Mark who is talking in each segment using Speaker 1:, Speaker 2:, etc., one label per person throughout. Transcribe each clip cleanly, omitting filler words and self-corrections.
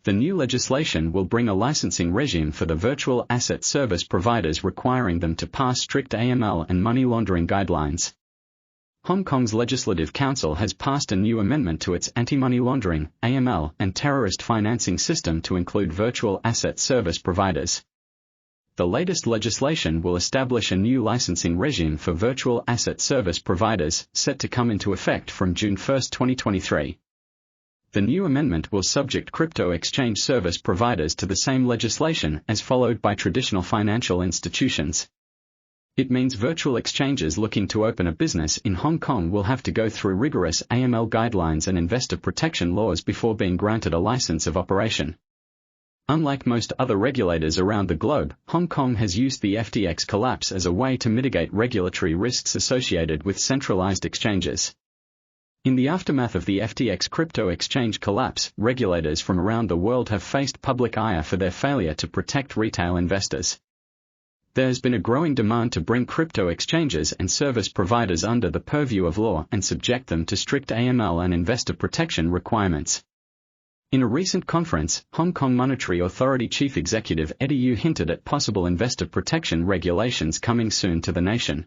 Speaker 1: The new legislation will bring a licensing regime for the virtual asset service providers, requiring them to pass strict AML and money laundering guidelines. Hong Kong's Legislative Council has passed a new amendment to its anti-money laundering, AML, and terrorist financing system to include virtual asset service providers. The latest legislation will establish a new licensing regime for virtual asset service providers, set to come into effect from June 1, 2023. The new amendment will subject crypto exchange service providers to the same legislation as followed by traditional financial institutions. It means virtual exchanges looking to open a business in Hong Kong will have to go through rigorous AML guidelines and investor protection laws before being granted a license of operation. Unlike most other regulators around the globe, Hong Kong has used the FTX collapse as a way to mitigate regulatory risks associated with centralized exchanges. In the aftermath of the FTX crypto exchange collapse, regulators from around the world have faced public ire for their failure to protect retail investors. There has been a growing demand to bring crypto exchanges and service providers under the purview of law and subject them to strict AML and investor protection requirements. In a recent conference, Hong Kong Monetary Authority Chief Executive Eddie Yu hinted at possible investor protection regulations coming soon to the nation.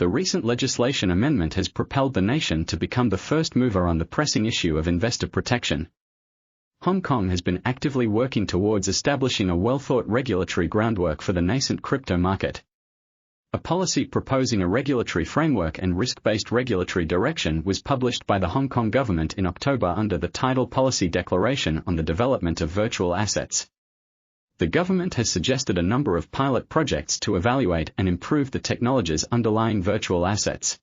Speaker 1: The recent legislation amendment has propelled the nation to become the first mover on the pressing issue of investor protection. Hong Kong has been actively working towards establishing a well-thought regulatory groundwork for the nascent crypto market. A policy proposing a regulatory framework and risk-based regulatory direction was published by the Hong Kong government in October under the title Policy Declaration on the Development of Virtual Assets. The government has suggested a number of pilot projects to evaluate and improve the technologies underlying virtual assets.